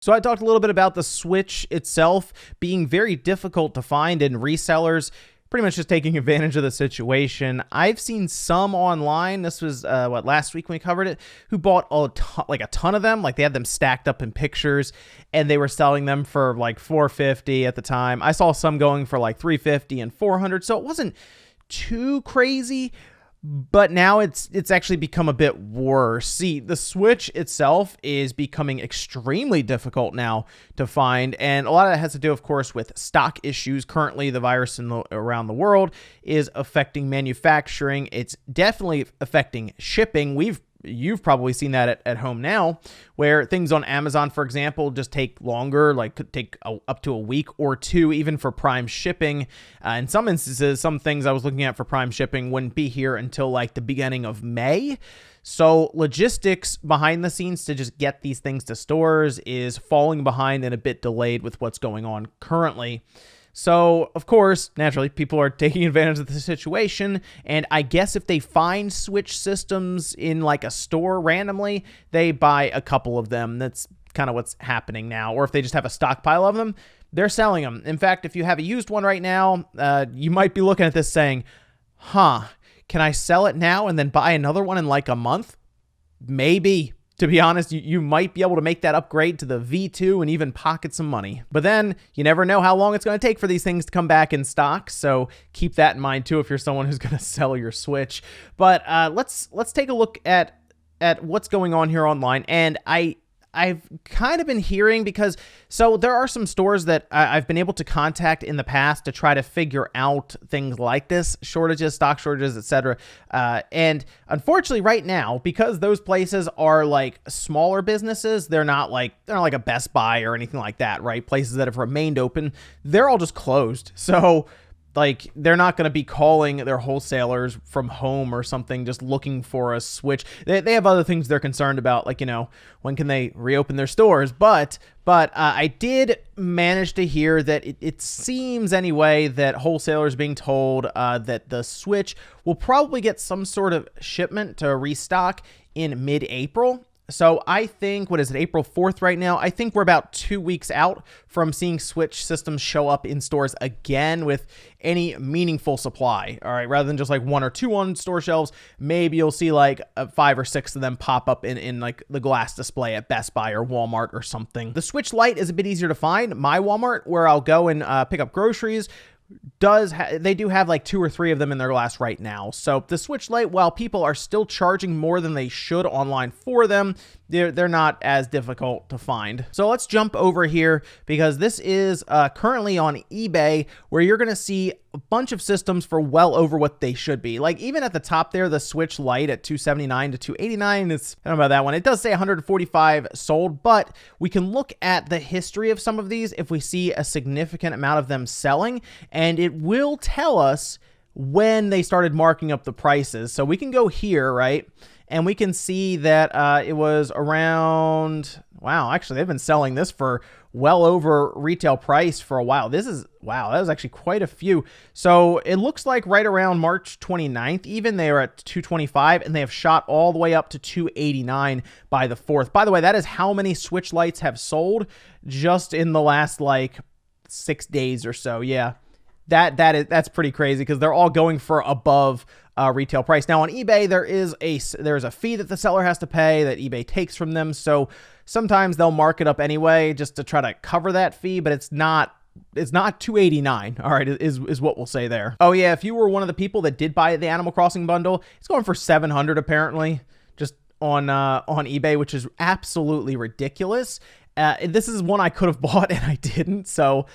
So I talked a little bit about the Switch itself being very difficult to find, and resellers pretty much just taking advantage of the situation. I've seen some online. This was last week when we covered it, who bought a ton of them. Like, they had them stacked up in pictures, and they were selling them for like $450 at the time. I saw some going for like $350 and $400, so it wasn't too crazy. But now it's actually become a bit worse. See, the Switch itself is becoming extremely difficult now to find, and a lot of that has to do, of course, with stock issues. Currently, the virus around the world is affecting manufacturing. It's definitely affecting shipping. You've probably seen that at home now, where things on Amazon, for example, just take longer, like could take up to a week or two, even for Prime shipping. In some instances, some things I was looking at for Prime shipping wouldn't be here until like the beginning of May. So logistics behind the scenes to just get these things to stores is falling behind and a bit delayed with what's going on currently. So, of course, naturally, people are taking advantage of the situation, and I guess if they find Switch systems in like a store randomly, they buy a couple of them. That's kind of what's happening now. Or if they just have a stockpile of them, they're selling them. In fact, if you have a used one right now, you might be looking at this saying, can I sell it now and then buy another one in like a month? Maybe. To be honest, you might be able to make that upgrade to the V2 and even pocket some money. But then you never know how long it's going to take for these things to come back in stock. So keep that in mind too if you're someone who's going to sell your Switch. But let's take a look at what's going on here online. And I've kind of been hearing, because so there are some stores that I've been able to contact in the past to try to figure out things like this, shortages, stock shortages, etc. And unfortunately right now, because those places are like smaller businesses, they're not like a Best Buy or anything like that, right? Places that have remained open, they're all just closed. So like, they're not going to be calling their wholesalers from home or something just looking for a Switch. They have other things they're concerned about, like, when can they reopen their stores? But I did manage to hear that it seems anyway that wholesalers being told that the Switch will probably get some sort of shipment to Restock in mid-April. So I think, what is it, April 4th right now? I think we're about 2 weeks out from seeing Switch systems show up in stores again with any meaningful supply. All right, rather than just like one or two on store shelves, maybe you'll see like 5 or 6 of them pop up in like the glass display at Best Buy or Walmart or something. The Switch Lite is a bit easier to find. My Walmart, where I'll go and pick up groceries, they do have like 2 or 3 of them in their glass right now. So the Switch Lite, while people are still charging more than they should online for them, they're not as difficult to find. So let's jump over here, because this is currently on eBay, where you're going to see a bunch of systems for well over what they should be. Like, even at the top there, the Switch Lite at $279 to $289, it's, I don't know about that one. It does say 145 sold, but we can look at the history of some of these if we see a significant amount of them selling, and it will tell us when they started marking up the prices. So we can go here, right? And we can see that it was around, wow, actually they've been selling this for well over retail price for a while. Wow, that was actually quite a few. So it looks like right around March 29th, even, they are at $225, and they have shot all the way up to $289 by the 4th. By the way, that is how many Switch Lites have sold just in the last like 6 days or so. Yeah. That's pretty crazy, because they're all going for above retail price. Now on eBay, there is a fee that the seller has to pay that eBay takes from them. So sometimes they'll mark it up anyway just to try to cover that fee, but it's not $289. All right, is what we'll say there. Oh yeah, if you were one of the people that did buy the Animal Crossing bundle, it's going for $700 apparently, just on eBay, which is absolutely ridiculous. This is one I could have bought and I didn't. So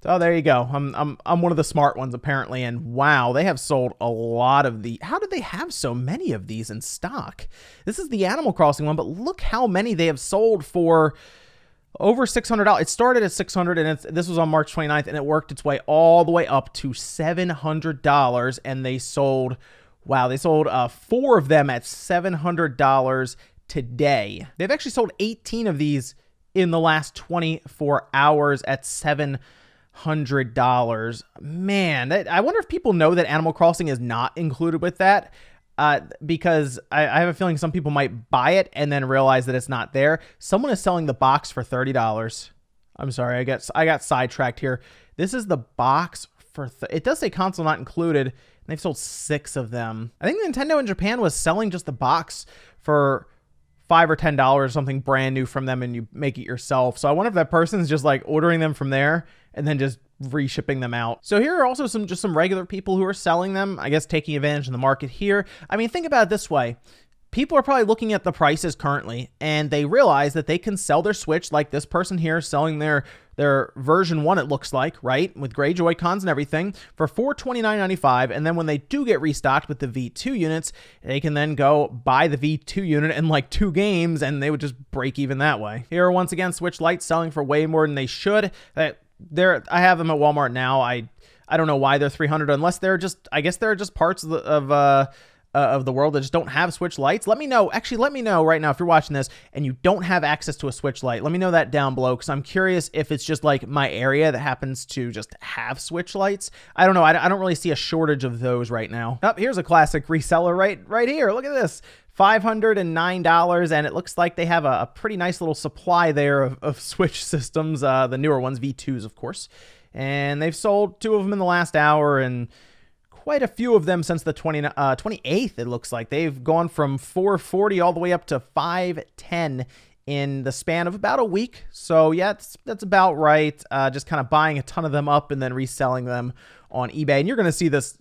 there you go. I'm one of the smart ones apparently, and wow, they have sold a lot of the. How did they have so many of these in stock? This is the Animal Crossing one, but look how many they have sold for over $600. It started at $600, and this was on March 29th, and it worked its way all the way up to $700, and they sold. Wow, they sold 4 of them at $700 today. They've actually sold 18 of these in the last 24 hours at $700. Man, I wonder if people know that Animal Crossing is not included with that. because I have a feeling some people might buy it and then realize that it's not there. Someone is selling the box for $30. I'm sorry, I got sidetracked here. This is the box for it does say console not included. And they've sold 6 of them. I think Nintendo in Japan was selling just the box for $5 or $10, something brand new from them, and you make it yourself. So I wonder if that person's just like ordering them from there and then just reshipping them out. So here are also some regular people who are selling them, I guess taking advantage of the market here. I mean, think about it this way. People are probably looking at the prices currently, and they realize that they can sell their Switch, like this person here selling their version 1, it looks like, right, with gray Joy-Cons and everything, for $429.95. And then when they do get restocked with the V2 units, they can then go buy the V2 unit in like 2 games, and they would just break even that way. Here are once again Switch Lites selling for way more than they should. I have them at Walmart now. I don't know why they're $300, unless they're just, I guess they're just parts of the world that just don't have Switch Lites. Let me know. Actually, let me know right now if you're watching this and you don't have access to a Switch Lite. Let me know that down below, because I'm curious if it's just like my area that happens to just have Switch Lites. I don't know. I don't really see a shortage of those right now. Oh, here's a classic reseller right here. Look at this. $509, and it looks like they have a pretty nice little supply there of Switch systems, the newer ones, V2s, of course. And they've sold 2 of them in the last hour, and quite a few of them since the 28th, it looks like. They've gone from $440 all the way up to $510 in the span of about a week. So yeah, that's about right. Just kind of buying a ton of them up and then reselling them on eBay. And you're going to see this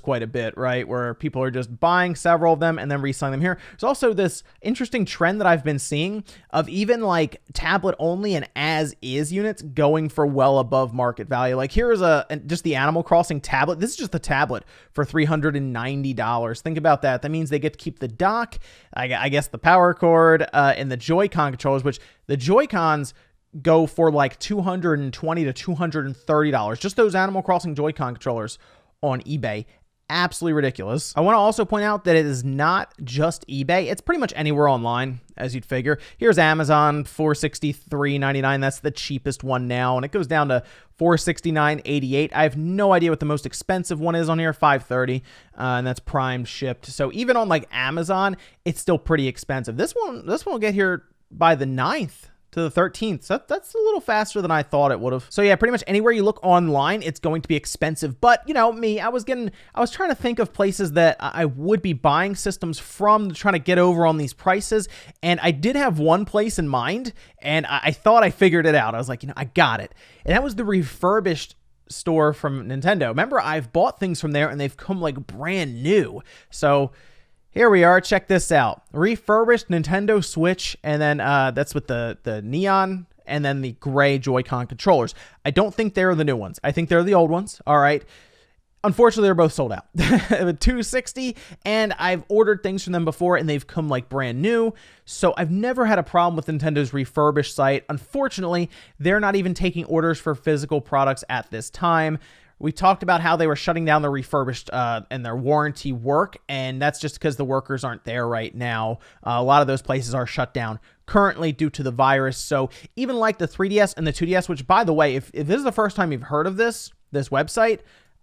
quite a bit, right? Where people are just buying several of them and then reselling them here. There's also this interesting trend that I've been seeing of even like tablet only and as is units going for well above market value. Like here's just the Animal Crossing tablet. This is just the tablet for $390. Think about that. That means they get to keep the dock, I guess the power cord, and the Joy-Con controllers, which the Joy-Cons go for like $220 to $230. Just those Animal Crossing Joy-Con controllers on eBay. Absolutely ridiculous. I want to also point out that it is not just eBay. It's pretty much anywhere online, as you'd figure. Here's Amazon, $463.99. That's the cheapest one now, and it goes down to $469.88. I have no idea what the most expensive one is on here, $530, and that's Prime shipped. So even on like Amazon, it's still pretty expensive. This one will get here by the 9th. To the 13th. So that's a little faster than I thought it would have. So yeah, pretty much anywhere you look online, it's going to be expensive. But you know me, I was trying to think of places that I would be buying systems from, trying to get over on these prices. And I did have one place in mind, and I thought I figured it out. I was like, I got it. And that was the Refurbished store from Nintendo. Remember, I've bought things from there and they've come like brand new. So here we are. Check this out. Refurbished Nintendo Switch, and then that's with the neon and then the gray Joy-Con controllers. I don't think they're the new ones. I think they're the old ones. All right. Unfortunately, they're both sold out. $260, and I've ordered things from them before, and they've come like brand new. So I've never had a problem with Nintendo's Refurbished site. Unfortunately, they're not even taking orders for physical products at this time. We talked about how they were shutting down the Refurbished and their warranty work, and that's just because the workers aren't there right now. A lot of those places are shut down currently due to the virus. So even like the 3DS and the 2DS, which by the way, if this is the first time you've heard of this website,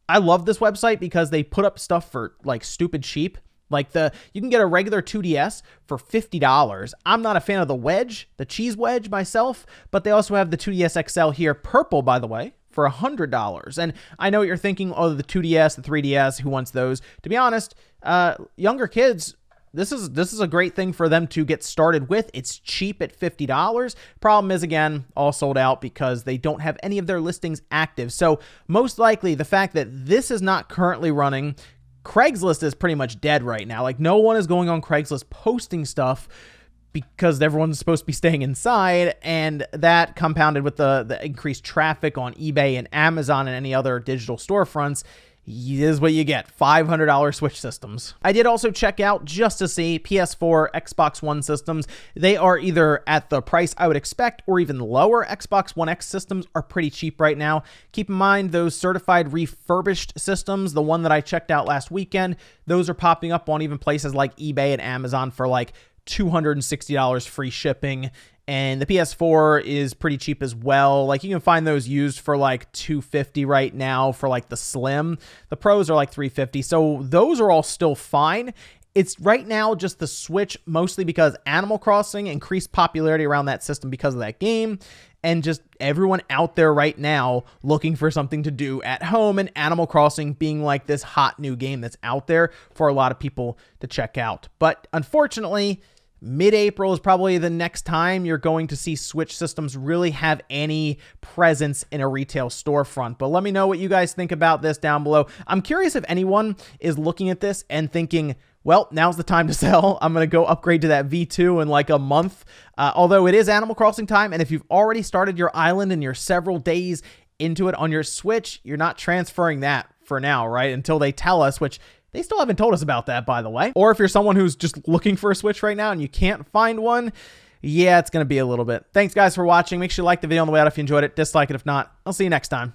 I love this website because they put up stuff for like stupid cheap. Like you can get a regular 2DS for $50. I'm not a fan of the cheese wedge myself, but they also have the 2DS XL here, purple by the way, for $100. And I know what you're thinking, oh, the 2DS, the 3DS, who wants those? To be honest, younger kids, this is a great thing for them to get started with. It's cheap at $50. Problem is, again, all sold out because they don't have any of their listings active. So most likely the fact that this is not currently running, Craigslist is pretty much dead right now. Like no one is going on Craigslist posting stuff because everyone's supposed to be staying inside, and that compounded with the increased traffic on eBay and Amazon and any other digital storefronts is what you get. $500 Switch systems. I did also check out just to see PS4, Xbox One systems. They are either at the price I would expect or even lower. Xbox One X systems are pretty cheap right now. Keep in mind those certified refurbished systems, the one that I checked out last weekend, those are popping up on even places like eBay and Amazon for like $260 free shipping. And the PS4 is pretty cheap as well. Like you can find those used for like $250 right now for like the Slim. The Pros are like $350. So those are all still fine. It's right now just the Switch, mostly because Animal Crossing increased popularity around that system because of that game, and just everyone out there right now looking for something to do at home, and Animal Crossing being like this hot new game that's out there for a lot of people to check out. But unfortunately, mid-April is probably the next time you're going to see Switch systems really have any presence in a retail storefront. But let me know what you guys think about this down below. I'm curious if anyone is looking at this and thinking, well, now's the time to sell. I'm going to go upgrade to that V2 in like a month. Although it is Animal Crossing time, and if you've already started your island and you're several days into it on your Switch, you're not transferring that for now, right? Until they tell us, which they still haven't told us about that, by the way. Or if you're someone who's just looking for a Switch right now and you can't find one, yeah, it's going to be a little bit. Thanks, guys, for watching. Make sure you like the video on the way out if you enjoyed it. Dislike it if not. I'll see you next time.